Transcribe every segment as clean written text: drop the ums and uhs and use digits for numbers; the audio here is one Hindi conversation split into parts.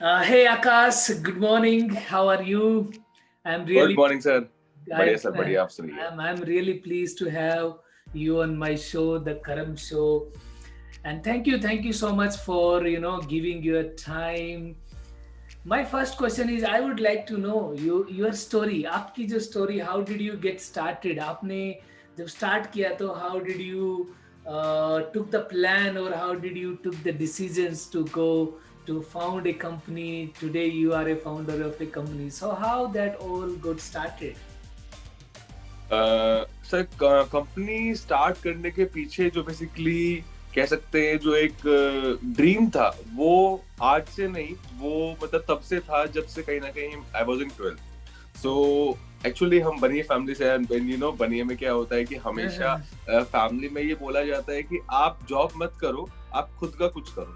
Hey Akash, good morning. How are you? I'm good really, morning sir. बढ़िया I'm, सर, बढ़िया। आप सुनाइए। I'm really pleased to have you on my show, the Karam Show, and thank you so much for giving your time. My first question is, I would like to know your story. आपकी जो story, how did you get started? आपने जब start किया तो how did you took the plan or how did you took the decisions to go to found a company? Today you are a founder of a company. So how that all got started? Sir, company start करने के पीछे जो बेसिकली कह सकते हैं, जो एक ड्रीम था, वो आज से नहीं, वो मतलब तब से था जब से कहीं ना कहीं I was in 12th। So actually हम बनिए फैमिली से हैं, बनिए में क्या होता है कि हमेशा फैमिली में ये बोला जाता है कि आप जॉब मत करो, आप खुद का कुछ करो।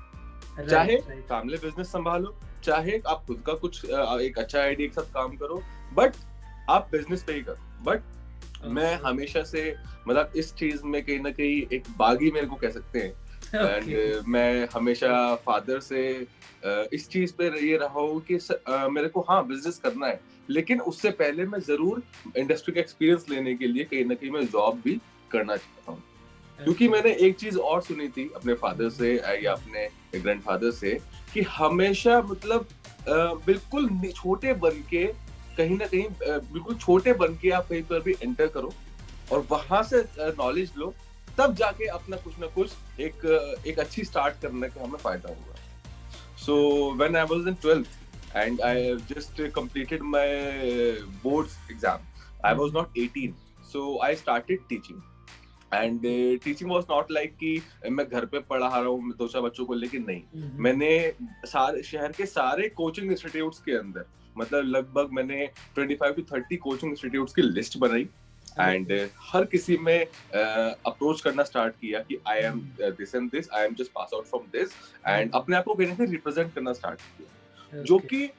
Right, चाहे right. फैमिली बिजनेस संभालो, चाहे आप खुद का कुछ एक अच्छा आइडिया के साथ काम करो, बट आप बिजनेस पे ही करो। बट मैं Okay. हमेशा से मतलब इस चीज में कहीं ना कहीं एक बागी मेरे को कह सकते हैं। Okay. एंड मैं हमेशा फादर से इस चीज पे ये रहा हूँ कि मेरे को हाँ बिजनेस करना है, लेकिन उससे पहले मैं जरूर इंडस्ट्री का एक्सपीरियंस लेने के लिए कहीं ना कहीं मैं जॉब भी करना चाहता हूँ। क्योंकि Okay. मैंने एक चीज और सुनी थी अपने फादर से या अपने ग्रैंडफादर से कि हमेशा मतलब बिल्कुल छोटे बन के कहीं ना कहीं बिल्कुल छोटे बन के आप कहीं पर भी एंटर करो और वहां से नॉलेज लो, तब जाके अपना कुछ ना कुछ एक अच्छी स्टार्ट करने का हमें फायदा होगा। So when I was in 12th and I just completed my boards exam, I was not 18, so I started teaching. And teaching was not like कि मैं घर पे पढ़ा रहा हूँ दो चार बच्चों को, लेकिन नहीं, मैंने सारे शहर के सारे कोचिंग इंस्टीट्यूट्स के अंदर मतलब लगभग मैंने 25 to 30 कोचिंग इंस्टीट्यूट्स की लिस्ट बनाई एंड हर किसी में अप्रोच करना स्टार्ट किया कि I am this and this, I am just pass out from this, and अपने आप को कहीं ना कहीं रिप्रेजेंट करना स्टार्ट किया, जो Okay. कि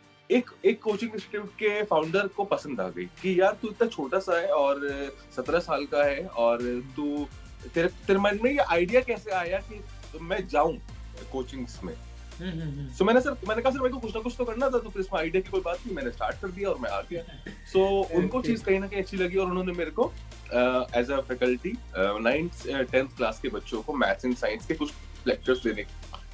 एक कोचिंग इंस्टीट्यूट के फाउंडर को पसंद आ गई कि यार तू इतना छोटा सा है और 17 साल का है और तू तेरे तेरे मन में ये आइडिया कैसे आया कि मैं जाऊं कोचिंग्स में। सो मैंने कहा सर मेरे को कुछ ना कुछ तो करना था, तो फिर इसमें आइडिया की कोई बात नहीं, मैंने स्टार्ट कर दिया और मैं आ गया। सो उनको Okay. चीज कहीं ना कहीं अच्छी लगी और उन्होंने मेरे को as a faculty 9th 10th class के बच्चों को मैथ्स एंड साइंस के कुछ लेक्चर्स देने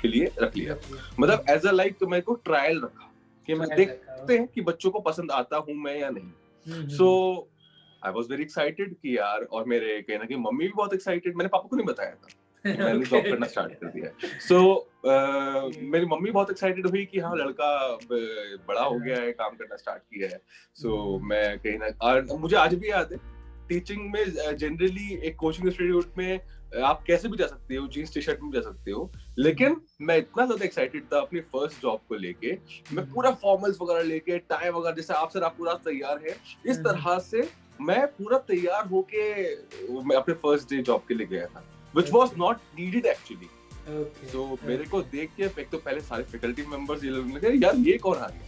के लिए रख लिया। मतलब एज अ लाइक मेरे को ट्रायल रखा कि मैं Trial रखा. देखते हैं कि बच्चों को पसंद आता हूं मैं या नहीं। सो आई वॉज वेरी एक्साइटेड कि यार, और मेरे कहीं ना कहीं मम्मी भी बहुत एक्साइटेड, मैंने पापा को नहीं बताया था कि मैंने जॉब करना स्टार्ट कर दिया है। सो मेरी मम्मी बहुत एक्साइटेड हुई कि हाँ लड़का बड़ा हो गया है, काम करना स्टार्ट किया है। सो मैं कहीं ना, और मुझे आज भी याद है टीचिंग में जनरली एक कोचिंग इंस्टीट्यूट में आप कैसे भी जा सकते हो, जीन्स टी शर्ट में जा सकते हो, लेकिन मैं इतना ज्यादा एक्साइटेड था अपनी फर्स्ट जॉब को लेके, मैं पूरा फॉर्मल्स वगैरह लेके टाई वगैरह, जैसे आप सर आप पूरा तैयार है, इस तरह से मैं पूरा तैयार होके मैं अपने फर्स्ट डे जॉब के लिए गया था, which was not needed actually। Okay. So मेरे को देख के एक तो पहले सारे फैकल्टी मेंबर्स ये लोग लगे यार ये कौन आ गया।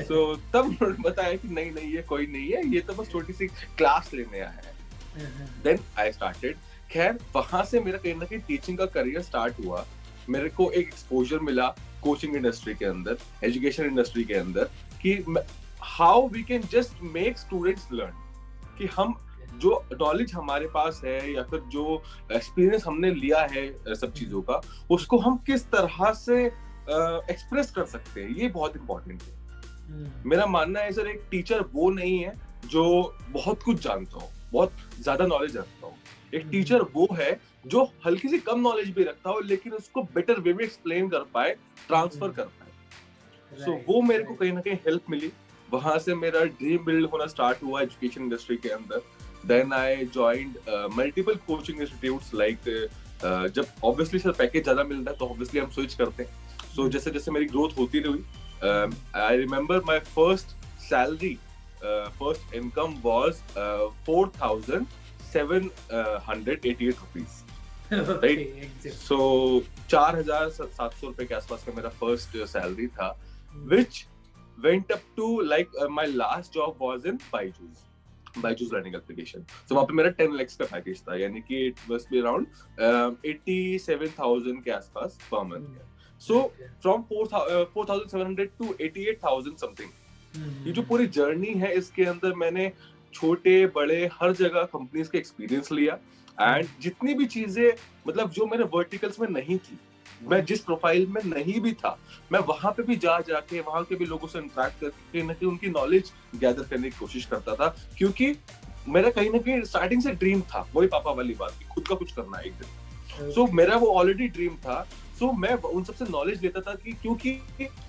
So तब उन्होंने बताया कि नहीं नहीं ये कोई नहीं है, ये तो बस छोटी सी क्लास लेने आया है। Then I started. खैर वहां से मेरा कहीं ना कहीं टीचिंग का करियर स्टार्ट हुआ। मेरे को एक एक्सपोजर मिला कोचिंग इंडस्ट्री के अंदर, एजुकेशन इंडस्ट्री के अंदर, कि how we can just make students learn, कि हम जो नॉलेज हमारे पास है या फिर जो एक्सपीरियंस हमने लिया है सब चीजों का, उसको हम किस तरह से एक्सप्रेस कर सकते हैं, ये बहुत इंपॉर्टेंट है। मेरा मानना है सर एक टीचर वो नहीं है जो बहुत कुछ जानता हो, बहुत ज्यादा नॉलेज रखता हो। एक टीचर वो है जो हल्की सी कम नॉलेज भी रखता हो लेकिन उसको बेटर वे में एक्सप्लेन कर पाए, ट्रांसफर कर पाए। सो वो मेरे को कहीं ना कहीं हेल्प मिली। वहां से मेरा ड्रीम बिल्ड होना स्टार्ट हुआ एजुकेशन इंडस्ट्री के अंदर। Then I joined multiple coaching institutes like, जब ऑब्वियसली सर पैकेज ज्यादा मिलता है तो ऑब्वियसली हम स्विच करते हैं। सो जैसे जैसे मेरी ग्रोथ होती रही, I remember my first salary, first income was 4,788 rupees, right? So 4,700 रुपए के आसपास का मेरा फर्स्ट सैलरी था, which went up to like my last job was in Byju's learning application. तो वहाँ पे मेरा 10 lakhs का पैकेज था, यानी कि इट वाज बी अराउंड 87,000 के आसपास पर month. So Okay. From 4,700 to 88,000 something. ये जो पूरी जर्नी है इसके अंदर मैंने छोटे बड़े हर जगह कंपनीज के एक्सपीरियंस लिया। एंड जितनी भी चीजें मतलब जो मेरे वर्टिकल्स में नहीं थी, मैं जिस प्रोफाइल में नहीं भी था, मैं वहां पे भी जाके वहां के भी लोगों से इंटरेक्ट करके न कि उनकी नॉलेज गैदर करने की कोशिश करता था। क्योंकि मेरा कहीं ना कहीं स्टार्टिंग से ड्रीम था, वही पापा वाली बात की, खुद का कुछ करना है एक दिन। सो मेरा वो ऑलरेडी ड्रीम था। सो मैं उन सबसे नॉलेज लेता था कि क्योंकि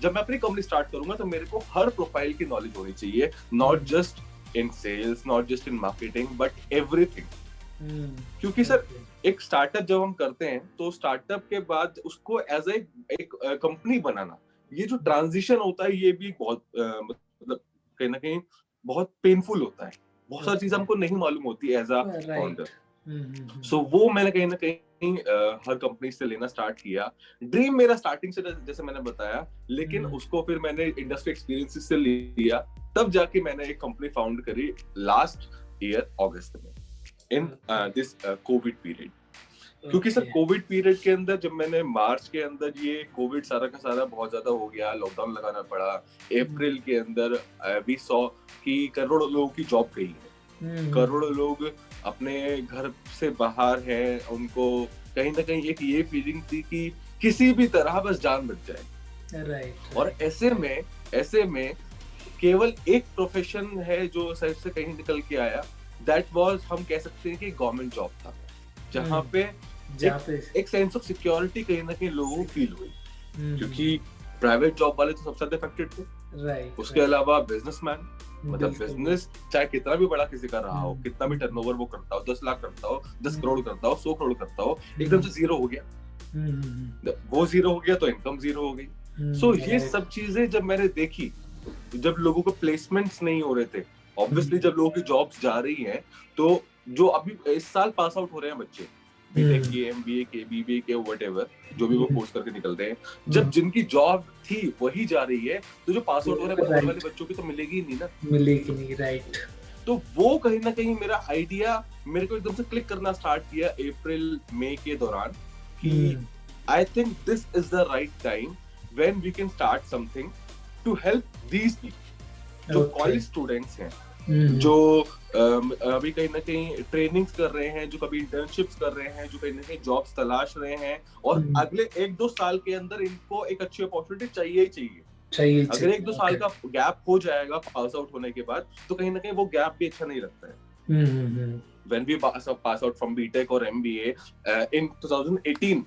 जब मैं अपनी कंपनी स्टार्ट करूंगा तो मेरे को हर प्रोफाइल की नॉलेज होनी चाहिए, not just in sales, not just in marketing, but everything. क्योंकि सर एक स्टार्टअप जब हम करते हैं तो स्टार्टअप के बाद उसको एज एक कंपनी बनाना, ये जो ट्रांजिशन होता है ये भी बहुत मतलब कहीं ना कहीं बहुत पेनफुल होता है। बहुत सारी चीजें हमको नहीं मालूम होती एज अ फाउंडर। सो वो मैंने कहीं ना कहीं हर कंपनी से लेना स्टार्ट किया। ड्रीम मेरा स्टार्टिंग से जैसे मैंने बताया, लेकिन उसको फिर मैंने इंडस्ट्री एक्सपीरियंसेस से लिया, तब जाके मैंने एक कंपनी फाउंड करी लास्ट ईयर अगस्त में, इन दिस कोविड पीरियड। क्योंकि सर कोविड पीरियड के अंदर जब मैंने मार्च के अंदर ये कोविड सारा का सारा बहुत ज्यादा हो गया, लॉकडाउन लगाना पड़ा। अप्रैल के अंदर वी सॉ कि करोड़ों लोगों की जॉब गई है, करोड़ों लोग अपने घर से बाहर हैं, उनको कहीं ना कहीं एक ये फीलिंग थी कि किसी भी तरह बस जान बच जाए। राइट। और ऐसे में केवल एक प्रोफेशन है जो साइड से कहीं निकल के आया, दैट वाज हम कह सकते हैं कि गवर्नमेंट जॉब था, जहाँ पे एक सेंस ऑफ सिक्योरिटी कहीं ना कहीं लोगों को फील हुई। क्योंकि प्राइवेट जॉब वाले तो सबसे ज्यादा अफेक्टेड थे। उसके अलावा बिजनेसमैन, मतलब बिजनेस चाहे कितना भी बड़ा किसी का रहा हो, कितना भी टर्नओवर वो करता हो, 10 लाख करता हो, 10 करोड़ करता हो, 100 करोड़ करता हो, एकदम से जीरो हो गया। वो जीरो हो गया तो इनकम जीरो हो गई। सो ये सब चीजें जब मैंने देखी, जब लोगों को प्लेसमेंट्स नहीं हो रहे थे, ऑब्वियसली जब लोगों की जॉब्स जा रही हैं, तो जो अभी इस साल पास आउट हो रहे हैं बच्चे, बीटेक के, एमबीए के, बीबीए के, व्हाटएवर जो भी वो कोर्स करके निकलते हैं, जब जिनकी जॉब थी वही जा रही है, तो जो पास आउट हो रहे हैं वाले बच्चों की तो मिलेगी ही नहीं ना, मिलेगी नहीं। राइट। तो वो कहीं ना कहीं मेरा आइडिया मेरे को एकदम से क्लिक करना स्टार्ट किया अप्रैल मई के दौरान कि I think this is the right time when we can start something to help these people, जो कॉलेज स्टूडेंट्स हैं, जो अभी कहीं ना कहीं ट्रेनिंग्स कर रहे हैं, जो कभी इंटर्नशिप्स कर रहे हैं, जो कहीं ना कहीं जॉब्स तलाश रहे हैं, और अगले 1-2 साल के अंदर इनको एक अच्छी अपॉर्चुनिटी चाहिए ही चाहिए। अगर 1-2 साल का गैप हो जाएगा पास आउट होने के बाद, तो कहीं ना कहीं वो गैप भी अच्छा नहीं लगता है। When we pass out from BTech or MBA in 2018,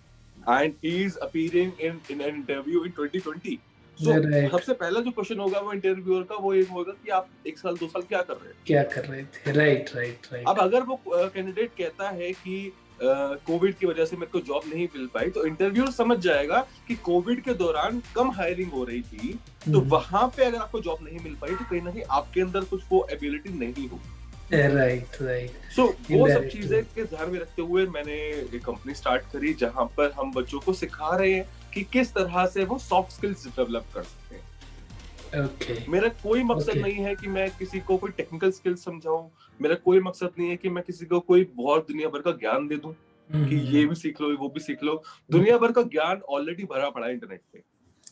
and he is appearing in an interview in 2020. So सबसे पहला जो क्वेश्चन होगा वो इंटरव्यूअर का वो ये होगा कि आप 1 साल 2 साल क्या कर रहे थे। राइट। अब अगर वो कैंडिडेट कहता है कि कोविड की वजह से मेरे को जॉब नहीं मिल पाई, तो इंटरव्यूअर समझ जाएगा कि कोविड के दौरान कम हायरिंग हो रही थी, तो वहां पे अगर आपको जॉब नहीं मिल पाई तो कहीं ना कहीं आपके अंदर कुछ वो एबिलिटी नहीं होगी। राइट। सो वो सब चीजें के ध्यान में रखते हुए मैंने एक कंपनी स्टार्ट करी, जहां पर हम बच्चों को सिखा रहे हैं कि किस तरह से वो सॉफ्ट स्किल्स डेवलप कर सकते हैं। मेरा कोई मकसद नहीं है कि मैं किसी को कोई टेक्निकल स्किल्स समझाऊं, मेरा कोई मकसद नहीं है कि मैं किसी को कोई बहुत दुनिया भर का ज्ञान दे दूं कि ये भी सीख लो वो भी सीख लो। दुनिया भर का ज्ञान ऑलरेडी भरा पड़ा है इंटरनेट पे।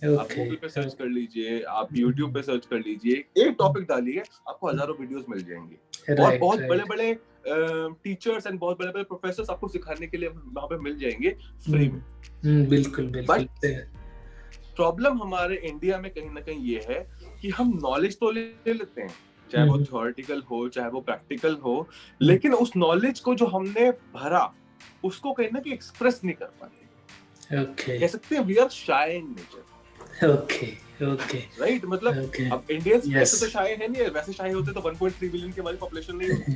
आप गूगल पे सर्च कर लीजिए, आप यूट्यूब पे सर्च कर लीजिए, एक टॉपिक डालिए, आपको हजारों वीडियोस मिल जाएंगे। और बहुत बड़े-बड़े टीचर्स एंड बहुत बड़े-बड़े प्रोफेसर्स आपको सिखाने के लिए वहां पे मिल जाएंगे फ्री में। बिल्कुल। प्रॉब्लम हमारे इंडिया में कहीं ना कहीं ये है कि हम नॉलेज तो ले लेते हैं, चाहे वो थ्योरेटिकल हो चाहे वो प्रैक्टिकल हो, लेकिन उस नॉलेज को जो हमने भरा उसको कहीं ना कहीं एक्सप्रेस नहीं कर पाते। कह सकते हैं we are shy in nature. Right, मतलब अब इंडियंस वैसे तो शाय है नहीं, वैसे शाय होते तो 1.3 बिलियन की हमारी पॉपुलेशन नहीं होती।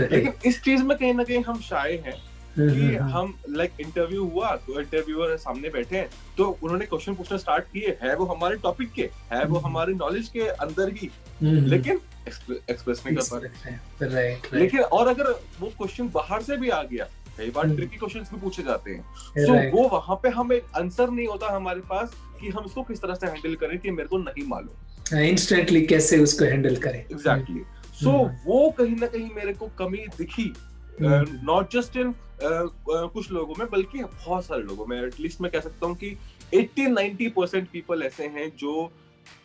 लेकिन इस चीज में कहीं ना कहीं हम शाय हैं कि हम इंटरव्यू हुआ तो इंटरव्यूअर सामने बैठे हैं, तो उन्होंने क्वेश्चन पूछना स्टार्ट किए, है वो हमारे टॉपिक के, है वो हमारी नॉलेज के अंदर ही, लेकिन एक्सप्रेस नहीं कर पा रहे। लेकिन और अगर वो क्वेश्चन बाहर से भी आ गया, कई बार ट्रिकी क्वेश्चंस भी पूछे जाते हैं, तो वो वहां पे हमें आंसर नहीं होता हमारे पास कि हम इसको किस तरह से हैंडल करें कि मेरे को नहीं मालूम इंस्टेंटली कैसे उसको हैंडल करें। एग्जैक्टली। सो वो कहीं ना कहीं मेरे को कमी दिखी, नॉट जस्ट इन कुछ लोगों में बल्कि बहुत सारे लोगों में। एटलीस्ट मैं कह सकता हूँ कि 80-90% पीपल ऐसे हैं जो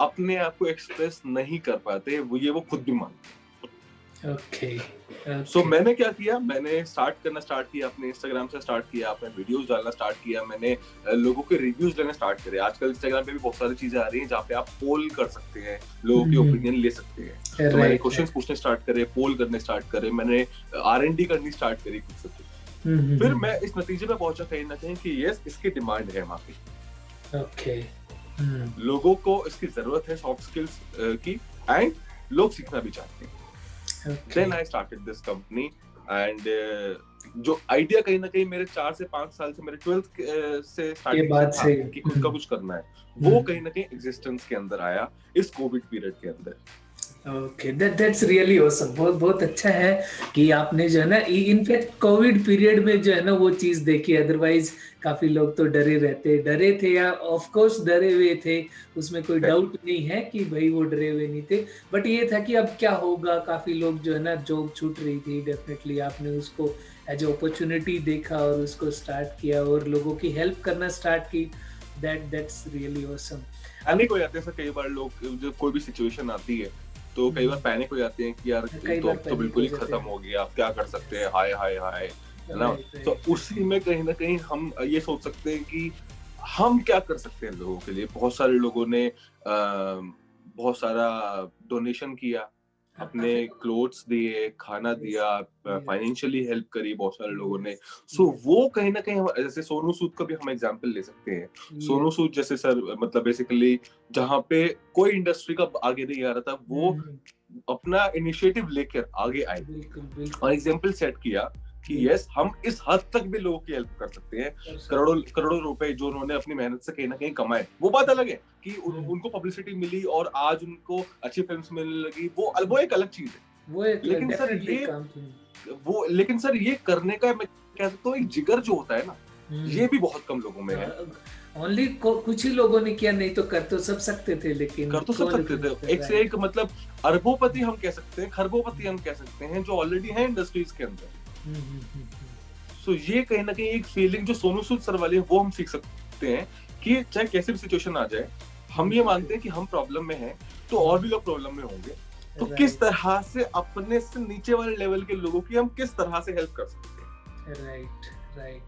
अपने आप को एक्सप्रेस नहीं कर पाते, वो खुद भी मानते हैं। Okay so okay. मैंने क्या किया, मैंने स्टार्ट किया, अपने इंस्टाग्राम से स्टार्ट किया, अपने वीडियोस डालना स्टार्ट किया, मैंने लोगों के रिव्यूज लेना स्टार्ट करे। आजकल इंस्टाग्राम पे भी बहुत सारी चीजें आ रही हैं जहाँ पे आप पोल कर सकते हैं, लोगों के ओपिनियन ले सकते हैं। तो मैंने राइट क्वेश्चंस पूछने स्टार्ट करे, पोल करने स्टार्ट करे, मैंने R&D करनी स्टार्ट करी खुद से। फिर मैं इस नतीजे पे पहुंचा कहीं ना कहीं कि यस, इसकी डिमांड है वहाँ पे। ओके। लोगों को इसकी जरूरत है सॉफ्ट स्किल्स की, एंड लोग सीखना भी चाहते हैं। Then I started this company and जो आइडिया कहीं ना कहीं मेरे 4 से 5 साल से, मेरे 12th से स्टार्टिंग से था कि खुद का कुछ करना है, वो कहीं ना कहीं एग्जिस्टेंस के अंदर आया इस कोविड पीरियड के अंदर। Okay, that's really awesome. बहुत बहुत अच्छा है कि आपने जो है ना, इनफैक्ट कोविड पीरियड में जो है ना वो चीज देखी। अदरवाइज काफी लोग तो डरे थे या ऑफ कोर्स डरे हुए थे, उसमें कोई डाउट नहीं है कि भाई वो डरे हुए नहीं थे। बट ये था कि अब क्या होगा, काफी लोग जो है ना जॉब छूट रही थी। डेफिनेटली आपने उसको एज अपॉर्चुनिटी देखा और उसको स्टार्ट किया और लोगों की हेल्प करना स्टार्ट की। That's really awesome. पैनिक हो जाते हैं सर कई बार लोग, जब कोई भी सिचुएशन आती है तो कई बार पैनिक हो जाते हैं कि यार तो बिल्कुल ही खत्म हो गया, आप क्या कर सकते हैं, हाय हाय हाय, है ना। तो उसी में कहीं ना कहीं हम ये सोच सकते हैं कि हम क्या कर सकते हैं लोगों के लिए। बहुत सारे लोगों ने बहुत सारा डोनेशन किया, अपने क्लोथ्स दिए, खाना दिया, फाइनेंशियली हेल्प करी बहुत सारे लोगों ने। सो वो कहीं ना कहीं जैसे सोनू सूद का भी हम एग्जांपल ले सकते हैं। सोनू सूद जैसे सर, मतलब बेसिकली जहाँ पे कोई इंडस्ट्री का आगे नहीं आ रहा था, वो अपना इनिशिएटिव लेकर आगे आए और एग्जांपल सेट किया कि यस, हम इस हद तक भी लोगों की हेल्प कर सकते हैं। करोड़ों रुपए जो उन्होंने अपनी मेहनत से कहीं ना कहीं कमाए, वो बात अलग है कि उनको पब्लिसिटी मिली और आज उनको अच्छी फिल्म्स मिलने लगी, वो एक अलग चीज है। लेकिन सर ये करने का, मैं कह सकता हूँ, एक जिगर जो होता है ना, ये भी बहुत कम लोगों में है। ओनली कुछ ही लोगों ने किया, नहीं तो कर तो सब सकते थे, लेकिन कर तो सब सकते थे। एक से एक, मतलब अरबोपति हम कह सकते हैं, खरबोपति हम कह सकते हैं, जो ऑलरेडी है इंडस्ट्रीज के अंदर। सो ये कहीं ना कहीं एक फीलिंग जो सोनू सूद सर वाली है, वो हम सीख सकते हैं कि चाहे कैसे भी सिचुएशन आ जाए, हम ये मानते हैं कि हम प्रॉब्लम में हैं, तो और भी लोग प्रॉब्लम में होंगे, तो किस तरह से अपने से नीचे वाले लेवल के लोगों की हम किस तरह से हेल्प कर सकते हैं। Right,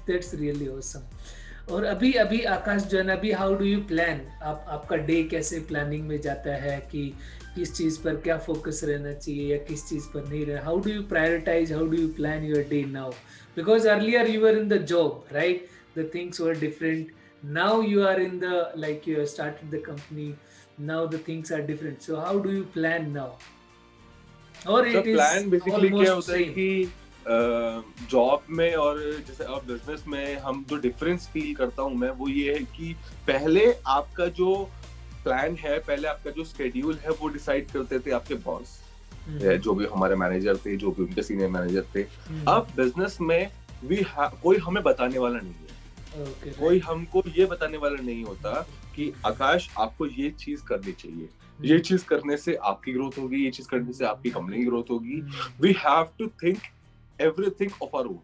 that's really awesome. और अभी आकाश जो है ना, अभी हाउ डू यू प्लान, आपका डे कैसे प्लानिंग में जाता है कि किस चीज पर क्या फोकस रहना चाहिए या किस चीज पर नहीं रहना? How do you prioritise, how do you plan your day now? Because earlier you were in the job, right? The things were different. Now you are in the, like, you have started the company, now the things are different. So how do you plan now? Or it is plan basically क्या almost होता है same? कि जॉब में और जैसे अब बिजनेस में हम जो डिफरेंस फील करता हूँ मैं, वो ये है कि पहले आपका जो प्लान है, पहले आपका जो स्केड्यूल है, वो डिसाइड करते थे आपके बॉस, जो भी हमारे मैनेजर थे, जो भी उनके सीनियर मैनेजर थे। अब बिजनेस में कोई हमें बताने वाला नहीं है। कोई हमको ये बताने वाला नहीं होता कि आकाश, आपको ये चीज करनी चाहिए, ये चीज करने से आपकी ग्रोथ होगी, ये चीज करने से आपकी कंपनी की ग्रोथ होगी। We have to think everything of our own.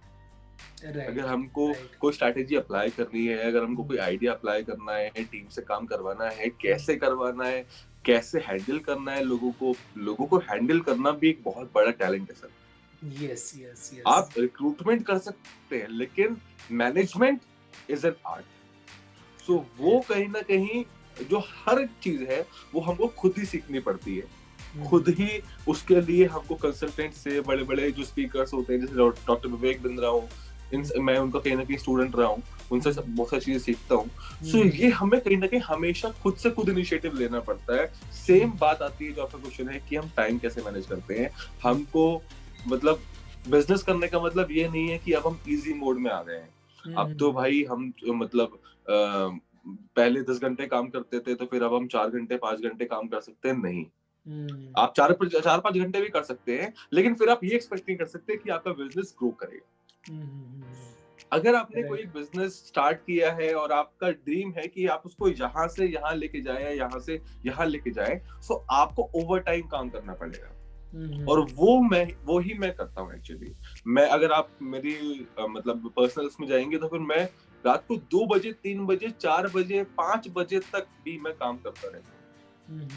अगर हमको कोई स्ट्रैटेजी अप्लाई करनी है, अगर हमको कोई आइडिया अप्लाई करना है, टीम से काम करवाना है, कैसे करवाना है, कैसे हैंडल करना है लोगों को हैंडल करना भी एक बहुत बड़ा टैलेंट है सर। यस। आप रिक्रूटमेंट कर सकते हैं, लेकिन मैनेजमेंट इज एन आर्ट। सो वो कहीं ना कहीं जो हर चीज है, वो हमको खुद ही सीखनी पड़ती है। खुद ही उसके लिए हमको कंसल्टेंट से, बड़े बड़े जो स्पीकर्स होते हैं, जैसे डॉक्टर विवेक बिंद्रा हो, मैं उनका कहीं ना कहीं स्टूडेंट रहा हूँ, उनसे बहुत सारी चीजें सीखता हूँ। सो ये हमें कहीं ना कहीं हमेशा खुद से खुद इनिशिएटिव लेना पड़ता है। सेम बात आती है जो आपका क्वेश्चन है कि हम टाइम कैसे मैनेज करते हैं। हमको, मतलब बिजनेस करने का मतलब ये नहीं है कि अब हम इजी मोड में आ गए हैं। अब तो भाई हम, मतलब पहले 10 घंटे काम करते थे, तो फिर अब हम 4 घंटे 5 घंटे काम कर सकते हैं? नहीं। आप 4-5 घंटे भी कर सकते हैं, लेकिन फिर आप ये एक्सपेक्ट नहीं कर सकते कि आपका बिजनेस ग्रो करेगा। अगर आपने कोई बिजनेस स्टार्ट किया है और आपका ड्रीम है कि आप उसको यहाँ से यहाँ लेके जाए, यहाँ से यहाँ लेके जाए, तो आपको ओवर टाइम काम करना पड़ेगा। और वो ही मैं करता हूँ एक्चुअली। मैं, अगर आप मेरी मतलब पर्सनल्स में जाएंगे, तो फिर मैं रात को 2 बजे, 3 बजे, 4 बजे, 5 बजे तक भी मैं काम करता रहता हूँ।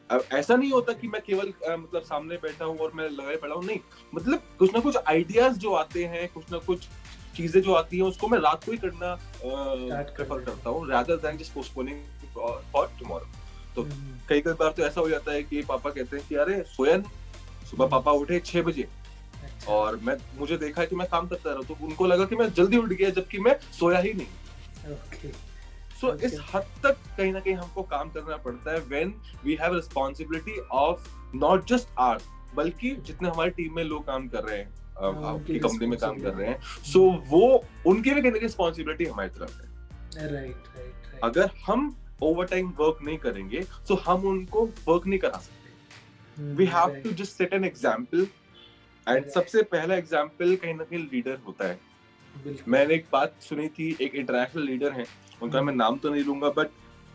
अब ऐसा नहीं होता कि मैं केवल मतलब सामने बैठा हूँ और मैं लगाए पड़ा हूँ, नहीं, मतलब कुछ ना कुछ आइडियाज जो आते हैं, कुछ ना कुछ चीजें जो आती हैं, उसको मैं रात को ही करना प्रेफर करता हूँ, rather than just postponing for tomorrow। तो कई बार तो ऐसा हो जाता है कि पापा कहते हैं कि अरे सोया नहीं, सुबह पापा उठे 6 बजे और मुझे देखा है कि मैं काम करता रहा, तो उनको लगा कि मैं जल्दी उठ गया, जबकि मैं सोया ही नहीं। सो इस हद तक कहीं ना कहीं हमको काम करना पड़ता है when we have responsibility of not just our, बल्कि जितने हमारी टीम में लोग काम कर रहे हैं, आपकी कंपनी में काम कर रहे हैं, सो वो उनकी भी कहीं ना कहीं रिस्पॉन्सिबिलिटी हमारी तरफ है। राइट। अगर हम ओवर टाइम वर्क नहीं करेंगे तो हम उनको वर्क नहीं करा सकते। We have to just set an example, and सबसे पहला एग्जाम्पल कहीं ना कहीं लीडर होता है। मैंने एक बात सुनी थी, एक इंटरनेशनल लीडर है, उनका मैं नाम तो नहीं लूंगा, बट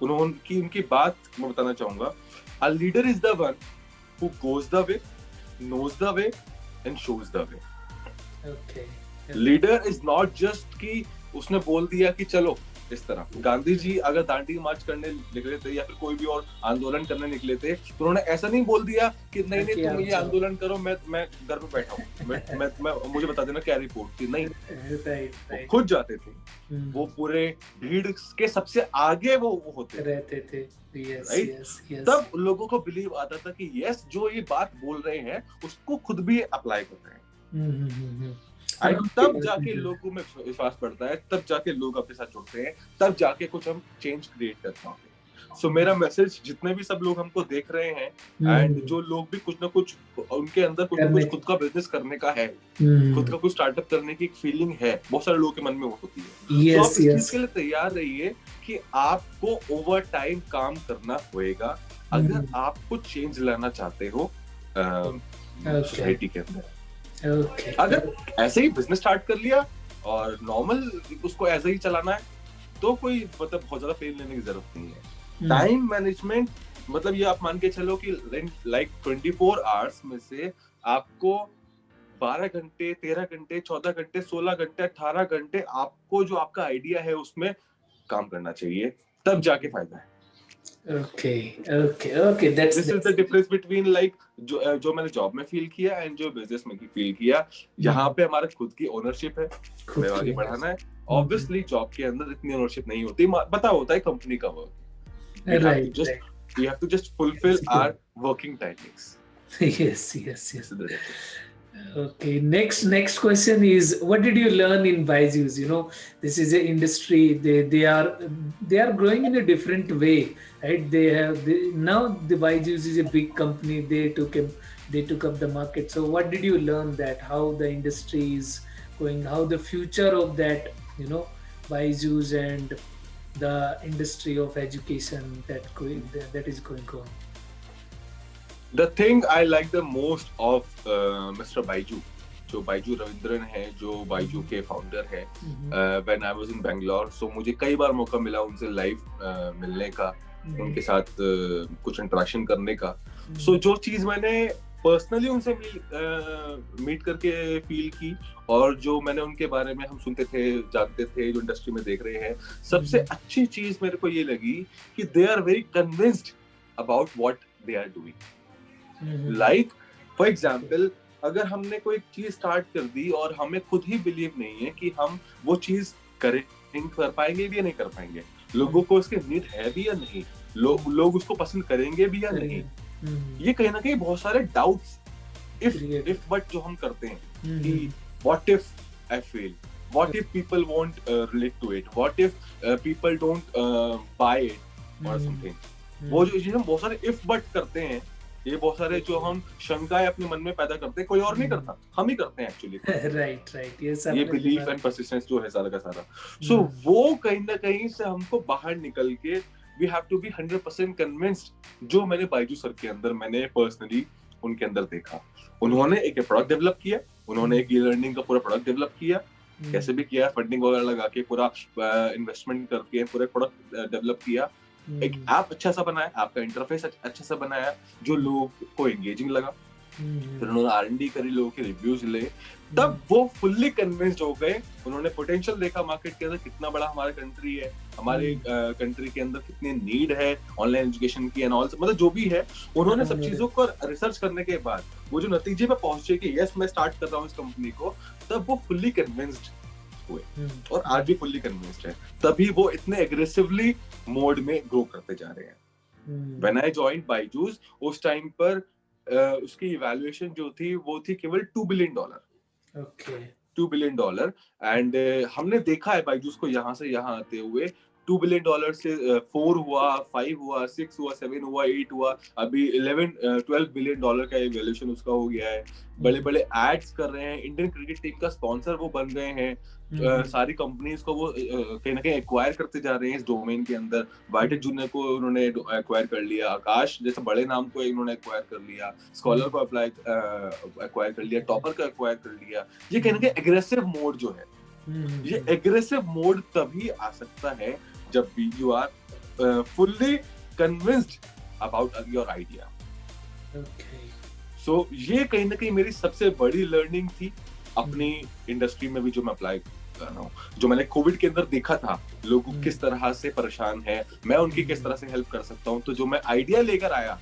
उनकी बात मैं बताना चाहूंगा। A leader is the one who goes the way, knows the way and shows the way. Leader is not just कि उसने बोल दिया कि चलो इस तरह। गांधी जी अगर दांडी मार्च करने निकले थे या फिर कोई भी और आंदोलन करने निकले थे, तो उन्होंने ऐसा नहीं बोल दिया कि नहीं तुम ये आंदोलन करो, मैं घर पे बैठा हूँ, मैं मुझे बता देना क्या रिपोर्ट थी। नहीं, खुद जाते थे, वो पूरे भीड़ के सबसे आगे वो होते रहते थे। राइट, तब लोगों को बिलीव आता था कि यस, जो ये बात बोल रहे हैं उसको खुद भी अप्लाई कर रहे हैं। तब जाके लोगों में विश्वास बढ़ता है, तब जाके लोग अपने साथ जुड़ते हैं, तब जाके कुछ हम चेंज क्रिएट कर पाते हैं। सो मेरा मैसेज, जितने भी सब लोग हमको देख रहे हैं, एंड जो लोग भी कुछ ना कुछ उनके अंदर कुछ ना कुछ खुद का बिजनेस करने का है, खुद का कुछ स्टार्टअप करने की एक फीलिंग है, बहुत सारे लोगों के मन में वो होती है। तो आप इस चीज के लिए तैयार रहिए कि आपको ओवर टाइम काम करना होएगा अगर आप कुछ चेंज लाना चाहते हो सोसाइटी के अंदर। अगर ऐसे ही बिजनेस स्टार्ट कर लिया और नॉर्मल उसको ऐसे ही चलाना है, तो कोई मतलब बहुत ज्यादा पेन लेने की जरूरत नहीं है। टाइम मैनेजमेंट मतलब ये आप मान के चलो कि लाइक 24 आवर्स में से आपको 12 घंटे, 13 घंटे, 14 घंटे, 16 घंटे, 18 घंटे आपको जो आपका आइडिया है उसमें काम करना चाहिए, तब जाके फायदा है। Okay. This is the difference between like जो मैंने जॉब में फील किया एंड जो बिजनेस में फील किया। यहाँ पे हमारा खुद की ओनरशिप है, हमें आगे बढ़ाना है। ऑब्वियसली जॉब के अंदर इतनी ओनरशिप नहीं होती, पता होता है कंपनी का work. We have to just fulfill our working timings. Yes. Okay, next question is, what did you learn in Byju's? This is an industry, they are growing in a different way, right? Now the Byju's is a big company, they took up the market. So what did you learn, that how the industry is going, how the future of that Byju's and the industry of education that is going on? The thing I like the most of Mr. Byju, जो बाइजू रविंद्रन है, जो बाइजू के फाउंडर है, when I was in Bangalore, so मुझे कई बार मौका मिला उनसे लाइव मिलने का, उनके साथ कुछ इंटरेक्शन करने का। so जो चीज मैंने पर्सनली उनसे मीट करके फील की, और जो मैंने उनके बारे में हम सुनते थे, जानते थे, जो इंडस्ट्री में देख रहे हैं, सबसे अच्छी चीज मेरे को ये लगी कि they are very convinced about what they are doing. Like for example, अगर हमने कोई चीज स्टार्ट कर दी और हमें खुद ही बिलीव नहीं है कि हम वो चीज कर पाएंगे भी या नहीं कर पाएंगे, लोगों को उसके नीड है भी या नहीं, लोग उसको पसंद करेंगे भी या नहीं, ये कहीं ना कहीं बहुत सारे डाउट्स इफ बट जो हम करते हैं कि what if I fail, what if people won't relate to it, what if people don't buy it और समथिंग, वो जो चीजें हम बहुत सारे इफ बट करते हैं, ये बहुत सारे जो हम शंकाएं अपने मन में पैदा करते हैं, कोई और नहीं करता, हम ही करते हैं एक्चुअली। राइट, ये बिलीफ एंड परसिस्टेंस जो है सारा का सारा, सो वो कहीं ना कहीं से हमको बाहर निकल के we have to be 100% convinced. जो मैंने बाइजू सर के अंदर, मैंने पर्सनली उनके अंदर देखा, उन्होंने एक प्रोडक्ट डेवलप किया, उन्होंने एक लर्निंग का पूरा प्रोडक्ट डेवलप किया, कैसे भी किया, फंडिंग वगैरह लगा के पूरा इन्वेस्टमेंट करके पूरा प्रोडक्ट डेवलप किया, एक ऐप अच्छा सा बनाया, ऐप का इंटरफेस अच्छा सा बनाया जो लोग को एंगेजिंग लगा, फिर उन्होंने R&D करी, लोगों के रिव्यूज ले, तब वो फुल्ली कन्विंस्ड हो गए। उन्होंने पोटेंशियल देखा मार्केट के अंदर, कितना बड़ा हमारा कंट्री है, हमारे कंट्री के अंदर कितनी नीड है ऑनलाइन एजुकेशन की एंड ऑल, मतलब जो भी है, उन्होंने सब चीजों को रिसर्च करने के बाद वो जो नतीजे पे पहुंचे कि यस मैं स्टार्ट कर रहा हूँ इस कंपनी को, तब वो फुल्ली कन्विंस्ड हुए और आज भी फुल्ली कन्विंस्ड है। तभी वो इतने एग्रेसिवली मोड में ग्रो करते जा रहे हैं। व्हेन आई जॉइंड बायजूस, उस टाइम पर उसकी इवैल्यूएशन जो थी वो थी केवल $2 बिलियन। Okay, $2 billion. एंड हमने देखा है बायजूस को यहाँ से यहाँ आते हुए, $2 बिलियन से 4 हुआ, 5 हुआ, 6 हुआ, 7 हुआ, 8 हुआ, अभी 12 बिलियन डॉलर का वैल्यूएशन उसका हो गया है। बड़े बड़े एड्स कर रहे हैं, इंडियन क्रिकेट टीम का स्पॉन्सर वो बन गए हैं। सारी कंपनीज को वो कहीं ना कहीं एक्वायर करते जा रहे हैं इस डोमेन के अंदर। वाइटेड जूनियर को उन्होंने एक्वायर कर लिया, आकाश जैसे बड़े नाम को इन्होंने एक्वायर कर लिया, स्कॉलर को एक्वायर कर लिया, टॉपर को एक्वायर कर लिया। ये कहीं ना कहीं एग्रेसिव मोड जो है, ये एग्रेसिव मोड तभी आ सकता है जब you are fully convinced about your idea. So ये कहीं ना कहीं मेरी सबसे बड़ी लर्निंग थी अपनी इंडस्ट्री में भी, जो मैं अप्लाई कर रहा हूँ। जो मैंने कोविड के अंदर देखा था लोग किस तरह से परेशान है, मैं उनकी किस तरह से हेल्प कर सकता हूँ। तो जो मैं आइडिया लेकर आया,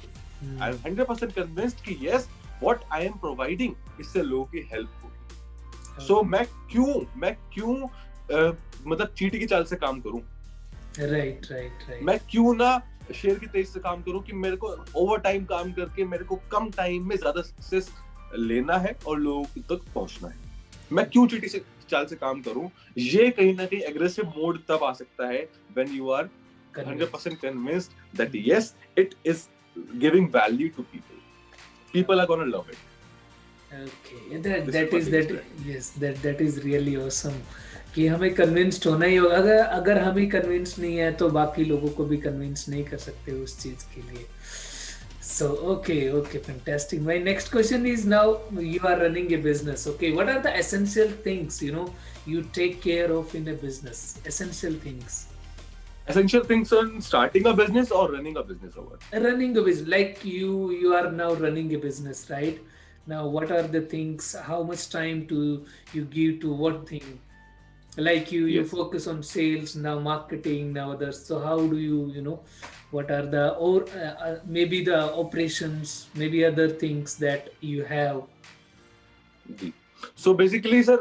आई एम 100% कन्विंस्ड कि yes what I am providing, इससे लोगों की हेल्प होगी। सो मैं क्यों मतलब चींटी की चाल से काम करूं, राइट। मैं क्यों ना शेर की तेज से काम करूं कि मेरे को ओवर टाइम काम करके मेरे को कम टाइम में ज्यादा सक्सेस लेना है और लोगों तक पहुंचना है। मैं क्यों चींटी से चाल से काम करूं। ये कहीं ना कहीं एग्रेसिव मोड तब आ सकता है when you are 100% convinced that yes it is giving value to people are gonna love it. Okay, that is really awesome कि हमें कन्विंस्ड होना ही होगा। अगर हम ही कन्विंस्ड नहीं है तो बाकी लोगों को भी कन्विंस नहीं कर सकते उस चीज के लिए। So okay, fantastic. My next question is, now you are running a business. Okay, what are the essential things you take care of in a business? Essential things on starting a business or running a business, or what? Running a business, like you are now running a business, right? Now, what are the things? How much time do you give to what thing? Like you focus on sales now, marketing now, others. So how do you what are the, or maybe the operations, maybe other things that you have? So basically sir,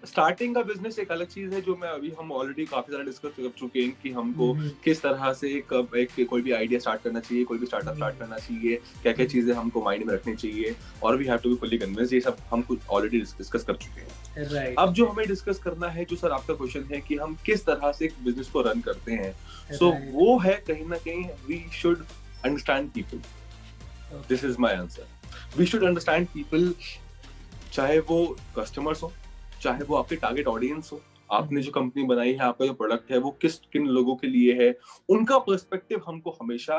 starting का बिजनेस एक अलग चीज है जो मैं अभी हम ऑलरेडी काफी सारा डिस्कस कर चुके हैं कि हमको किस तरह से एक कोई भी आइडिया स्टार्ट करना चाहिए, कोई भी स्टार्टअप स्टार्ट करना चाहिए, क्या क्या चीजें हमको माइंड में रखनी चाहिए, और we have to be fully convinced. ये सब हम कुछ ऑलरेडी डिस्कस कर चुके हैं। अब जो हमें डिस्कस करना है, जो सर आपका क्वेश्चन है कि हम किस तरह से एक बिजनेस को रन करते हैं, सो वो है कहीं ना कहीं we should understand people. This is my answer. We should understand people, चाहे वो कस्टमर्स हो, चाहे वो आपके टारगेट ऑडियंस हो, आपने जो कंपनी बनाई है, आपका जो प्रोडक्ट है वो किन लोगों के लिए है, उनका पर्सपेक्टिव हमको हमेशा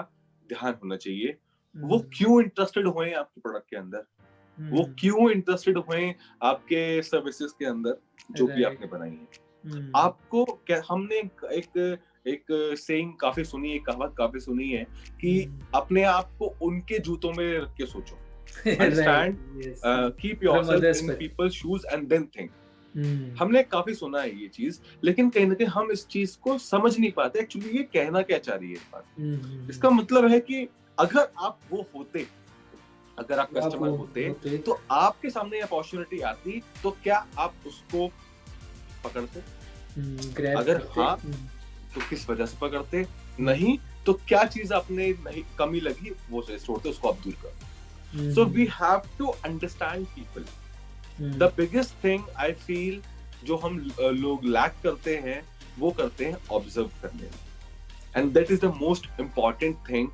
ध्यान होना चाहिए। वो क्यों इंटरेस्टेड हुए आपके प्रोडक्ट के अंदर, वो क्यों इंटरेस्टेड हुए आपके सर्विसेज के अंदर जो भी आपने बनाई है। आपको हमने एक सेइंग काफी सुनी है, कहावत काफी सुनी है कि अपने आप को उनके जूतों में रख के सोचो। Understand, keep yourself in people's shoes and then think. हमने काफी सुना है ये चीज, लेकिन कहीं ना कहीं हम इस चीज को समझ नहीं पाते एक्चुअली ये कहना क्या चाह रही है इस बात। इसका मतलब है कि अगर आप वो होते, अगर आप कस्टमर होते तो आपके सामने अपॉर्चुनिटी आती तो क्या आप उसको पकड़ते? अगर हाँ तो किस वजह से पकड़ते? नहीं तो क्या चीज आपने कमी लगी वो छोड़ते, उसको आप दूर कर। So we have to understand people. The biggest thing I feel जो हम लोग lack करते हैं वो करते हैं observe करने में, and that is the most important thing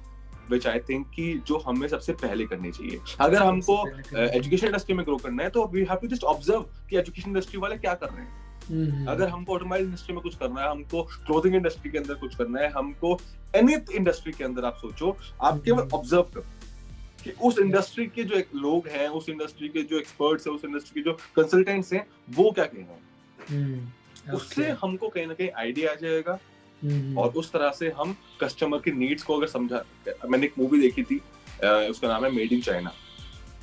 which I think कि जो हमें सबसे पहले करनी चाहिए। अगर हमको एजुकेशन इंडस्ट्री में ग्रो करना है तो we have to just observe कि एजुकेशन इंडस्ट्री वाले क्या कर रहे हैं। अगर हमको ऑटोमोबाइल इंडस्ट्री में कुछ करना है, हमको क्लोथिंग इंडस्ट्री के अंदर कुछ करना है, हमको एनी इंडस्ट्री के अंदर आप सोचो, आप केवल ऑब्जर्व करो कि उस इंडस्ट्री के जो लोग हैं, उस इंडस्ट्री के जो एक्सपर्ट्स हैं, उस इंडस्ट्री के जो कंसल्टेंट्स हैं, वो क्या कह रहे हैं। उससे हमको कहीं ना कहीं आइडिया आ जाएगा और उस तरह से हम कस्टमर की नीड्स को अगर समझा। मैंने एक मूवी देखी थी, उसका नाम है made in China.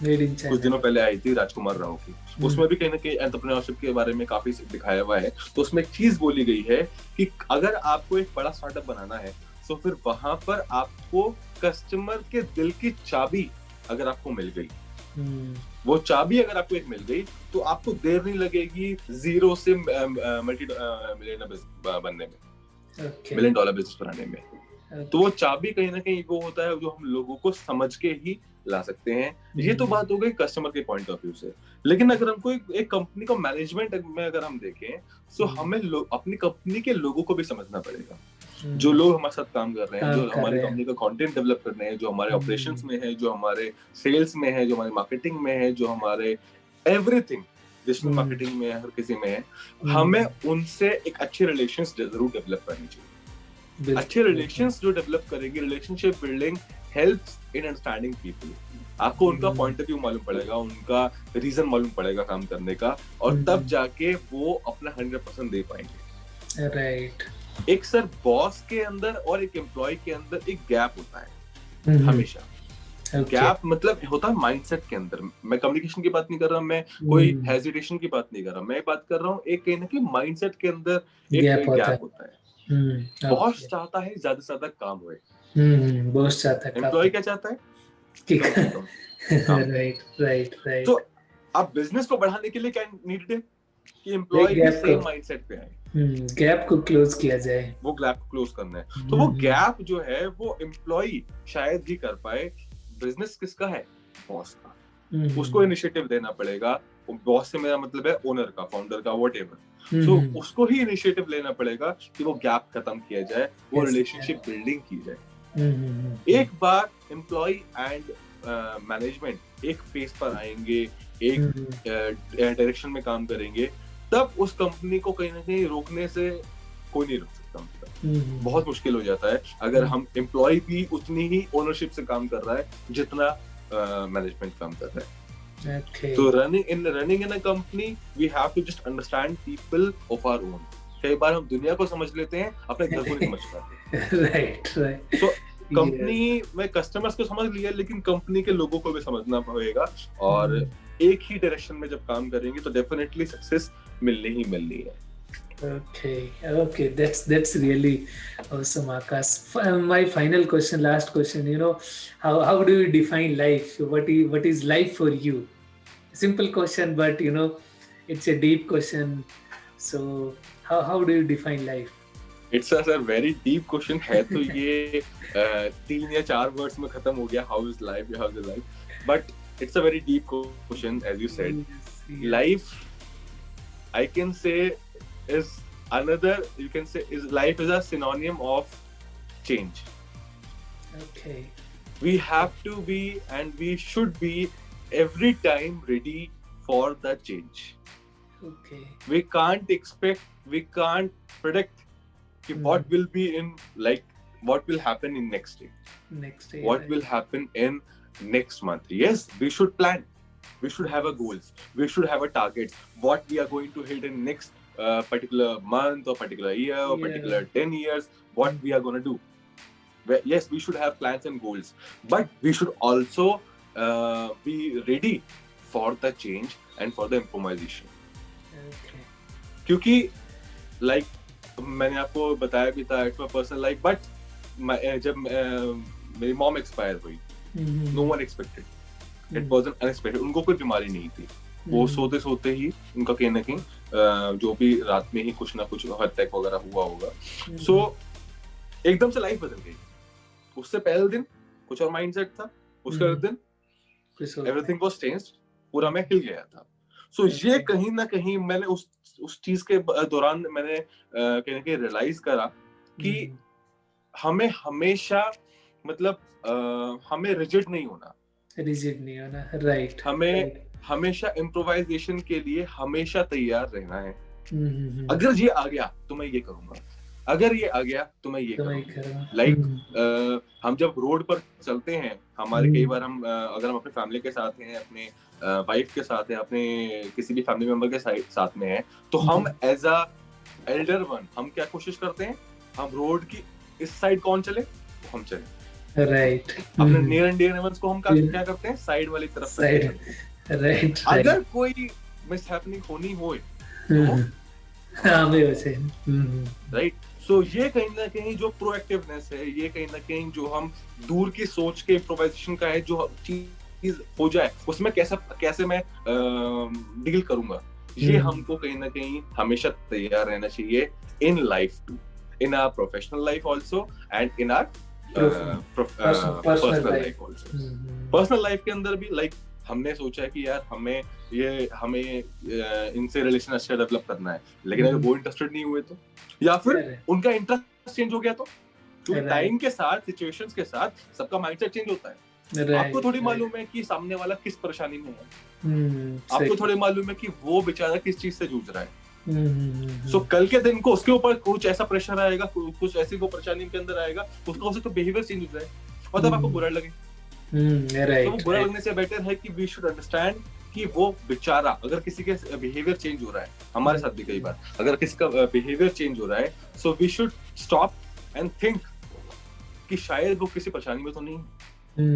Made in कुछ दिनों चाइना। पहले आई थी राजकुमार राव की, उसमें भी कहीं ना कहीं एंटरप्रेन्योरशिप के बारे में काफी दिखाया हुआ है। तो उसमें एक चीज बोली गई है कि अगर आपको एक बड़ा स्टार्टअप बनाना है तो फिर वहां पर आपको कस्टमर के दिल की चाबी अगर आपको मिल गई, वो चाबी अगर आपको एक मिल गई, तो आपको देर नहीं लगेगी जीरो से मल्टी मिलियनर बनने में, ओके। $1 मिलियन बिजनेस बनाने में। तो वो ओके। चाबी कहीं ना कहीं वो होता है जो हम लोगों को समझ के ही ला सकते हैं। ये तो बात हो गई कस्टमर के पॉइंट ऑफ व्यू से। लेकिन अगर हमको एक कंपनी का मैनेजमेंट में अगर हम देखें, तो हमें अपनी कंपनी के लोगों को भी समझना पड़ेगा। जो लोग हमारे साथ काम कर रहे हैं, जो हमारी कंपनी का कंटेंट डेवलप कर रहे हैं, जो हमारे ऑपरेशंस में है, जो हमारे सेल्स में है, जो हमारे मार्केटिंग में है, जो हमारे एवरीथिंग डिजिटल मार्केटिंग में हर किसी में है, हमें उनसे एक अच्छे रिलेशंस जरूर डेवलप करनी चाहिए। अच्छे रिलेशंस जो डेवलप करेंगे, relationship building helps in understanding people. आपको उनका पॉइंट ऑफ व्यू मालूम पड़ेगा, उनका रीजन मालूम पड़ेगा काम करने का, और तब जाके वो अपना 100% दे पाएंगे। राइट। एक सर बॉस के अंदर और एक एम्प्लॉय के अंदर एक गैप होता है हमेशा। गैप मतलब होता है माइंडसेट के अंदर। मैं कम्युनिकेशन की बात नहीं कर रहा, मैं कोई हेजिटेशन की बात नहीं कर रहा, मैं बात कर रहा हूँ एक कहीं ना कहीं माइंडसेट के अंदर एक गैप होता है। बॉस चाहता है ज्यादा से ज्यादा काम होए, बॉस चाहता है, एम्प्लॉय क्या चाहता है कि कम से कम काम। Right right right. तो आप बिजनेस को बढ़ाने के लिए क्या नीडेड है कि एम्प्लॉय भी सेम माइंडसेट पे आए, गैप को क्लोज किया जाए, वो गैप को क्लोज करना है। तो वो गैप जो है वो एम्प्लॉय शायद ही कर पाए। बिजनेस किसका है? बॉस का। उसको इनिशिएटिव लेना पड़ेगा। बॉस से मेरा मतलब है ओनर का, फाउंडर का, व्हाटएवर। सो उसको ही इनिशिएटिव लेना पड़ेगा कि वो गैप खत्म किया जाए, वो रिलेशनशिप बिल्डिंग की जाए। एक बार एम्प्लॉय एंड मैनेजमेंट एक फेस पर आएंगे, एक डायरेक्शन में काम करेंगे, तब उस कंपनी को कहीं ना कहीं रोकने से कोई नहीं रोक सकता। बहुत मुश्किल हो जाता है अगर हम एम्प्लॉय भी उतनी ही ओनरशिप से काम कर रहा है जितना मैनेजमेंट काम कर रहा है। तो running in a company we have to just understand people of our own. कई बार हम दुनिया को समझ लेते हैं, अपने घर को नहीं समझ पाते। Right right. तो कंपनी में कस्टमर्स को समझ लिया, लेकिन कंपनी के लोगों को भी समझना पड़ेगा, और एक ही डायरेक्शन में जब काम करेंगे तो डेफिनेटली सक्सेस मिलनी ही मिलनी है। Okay, that's really awesome, Akash. My final question, last question, how do you define life? What is life for you? Simple question, but it's a deep question. So how do you define life? It's a very deep question है, तो ये 3 या 4 वर्ड्स में खत्म हो गया, how is life, but it's a very deep question, as you said. Yes. Life, I can say, is life is a synonym of change. Okay. We have to be and we should be every time ready for the change. Okay. We can't predict what will be what will happen in next day, what right. will happen in next month. Yes, we should plan, we should have a goals, we should have a target, what we are going to hit in next particular month or particular year or particular 10 years, what we are going to do. Yes, we should have plans and goals, but we should also be ready for the change and for the improvisation. Okay. क्योंकि मैंने आपको बताया भी था, it's my personal life, but जब मेरी मॉम एक्सपायर हुई, no one expected, it was an unexpected. उनको कोई बीमारी नहीं थी, वो सोते सोते ही उनका कहीं ना कहीं जो भी रात में ही कुछ ना कुछ हार्ट अटैक वगैरह हुआ होगा। सो एकदम से लाइफ बदल गई। उससे पहले दिन कुछ और माइंडसेट था, उसके अगले दिन एवरीथिंग वाज चेंज्ड, पूरा मैं हिल गया था। सो ये कहीं ना कहीं मैंने उस चीज के दौरान मैंने कहीं ना कहीं रियलाइज करा कि हमें हमेशा हमें रिजिड नहीं होना, राइट। हमें हमेशा इम्प्रोवाइजेशन के लिए हमेशा तैयार रहना है। अगर ये आ गया तो मैं ये करूंगा, अगर ये आ गया तो मैं ये करूंगा। हम जब रोड पर चलते हैं, हमारे कई बार हम अगर हम अपने फैमिली के साथ हैं, अपने वाइफ के साथ हैं, अपने किसी भी फैमिली मेंबर के साथ में हैं, तो हम एज अ एल्डर वन हम क्या कोशिश करते हैं, हम रोड की इस साइड कौन चले, हम चले। राइट। अपने नियर एंड डियर वंस को हम क्या करते हैं, साइड वाली तरफ करते साइड, हैं। राइट अगर राइट। कोई मिस हैपनिंग होनी हो तो वो हाँ मैं वैसे। राइट। सो ये कहीं ना कहीं जो प्रोएक्टिवनेस है, ये कहीं ना कहीं जो हम दूर की सोच के इम्प्रोवाइजेशन का है, जो चीज हो जाए उसमें कैसे मैं डील करूंगा, ये हमको कहीं ना कहीं हमेशा तैयार रहना चाहिए in life too, in our professional life also and in our personal life also. Personal life के अंदर भी लाइक हमने सोचा है कि यार हमें इनसे रिलेशन अच्छा डेवलप करना है, लेकिन अगर वो इंटरेस्टेड नहीं हुए तो, या फिर उनका इंटरेस्ट चेंज हो गया तो, क्योंकि टाइम के साथ, सिचुएशंस के साथ सबका माइंडसेट चेंज होता है। आपको थोड़ी मालूम है कि सामने वाला किस परेशानी में है, आपको थोड़ी मालूम है कि वो बेचारा किस चीज से जूझ रहा है। सो कल के दिन को उसके ऊपर कुछ ऐसा प्रेशर आएगा, कुछ ऐसी वो परेशानी के अंदर आएगा, उसका हो सकता है बिहेवियर चेंज हो जाए और तब आपको बुरा लगे। तो वो बुरा लगने से बेटर है कि वी शुड अंडरस्टैंड कि वो बेचारा, अगर किसी के बिहेवियर चेंज हो रहा है, हमारे साथ भी कई बार अगर किसी का बिहेवियर चेंज हो रहा है, so we should stop and think कि शायद वो किसी परेशानी में तो नहीं,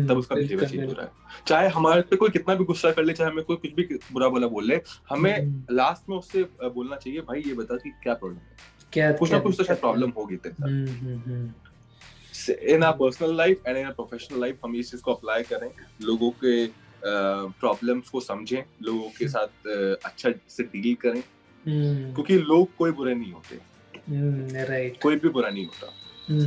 तब उसका बिहेवियर चेंज हो रहा है। चाहे हमारे पे कोई कितना भी गुस्सा कर ले, चाहे हमें कोई कुछ भी बुरा भला बोल ले, हमें लास्ट में उससे बोलना चाहिए, भाई ये बता कि क्या प्रॉब्लम है, क्या कुछ ना कुछ तो शायद प्रॉब्लम होगी तेरे साथ। In our personal life and in our professional life हम इस चीज को अप्लाई करें, लोगों के प्रॉब्लम्स को समझें, लोगों के साथ अच्छा से डील करें, क्योंकि लोग कोई बुरे नहीं होते, राइट, कोई भी बुरा नहीं होता,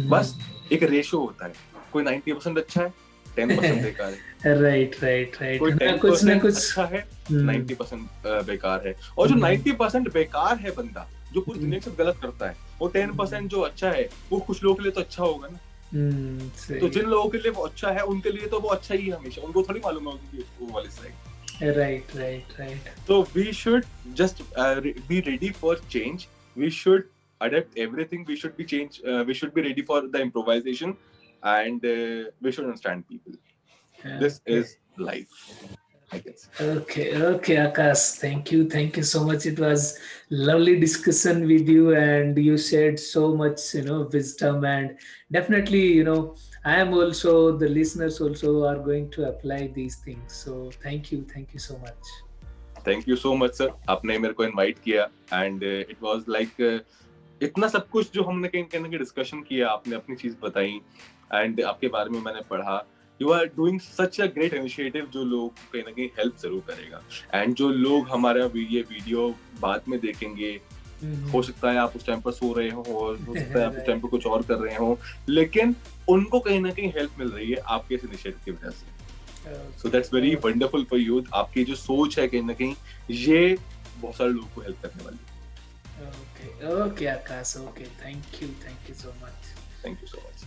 बस एक रेशो होता है, कोई 90% अच्छा है, 10% बेकार है, राइट राइट राइट, कोई 10% अच्छा है, 90% बेकार है। और जो 90% बेकार है बंदा, जो पूरी दुनिया के साथ गलत करता है, वो 10% जो अच्छा है, वो कुछ लोगों के लिए तो अच्छा होगा ना। तो जिन लोगों के लिए वो अच्छा है, उनके लिए तो वो अच्छा ही है हमेशा, उनको थोड़ी मालूम है उनकी वो वाली साइड। Right right right. तो we should just be ready for change, we should adapt everything, we should be change, we should be ready for the improvisation, and we should understand people. This is life, I guess. Okay Akash, thank you so much. It was lovely discussion with you, and you shared so much wisdom, and definitely I am also, the listeners also are going to apply these things. So thank you so much. Thank you so much sir, आपने मेरे को इनवाइट किया, and it was like इतना सब कुछ जो हमने कहीं कहीं डिस्कशन किया, आपने अपनी चीज बताई, एंड आपके बारे में मैंने पढ़ा। You are doing such a great initiative जो लोग कहीं ना कहीं हेल्प जरूर करेगा, एंड जो लोग हमारा ये वीडियो बाद में देखेंगे, हो सकता है आप उस टाइम पर सो रहे हो सकता है आप उस टाइम पर कुछ और कर रहे हो, लेकिन उनको कहीं ना कहीं हेल्प मिल रही है आपके इस इनिशिएटिव की वजह से। So that's very wonderful for you. आपकी जो सोच है कहीं ना कहीं ये बहुत सारे लोगों को हेल्प करने वाली है। Okay, Akash. Okay, thank you so much. Thank you so much.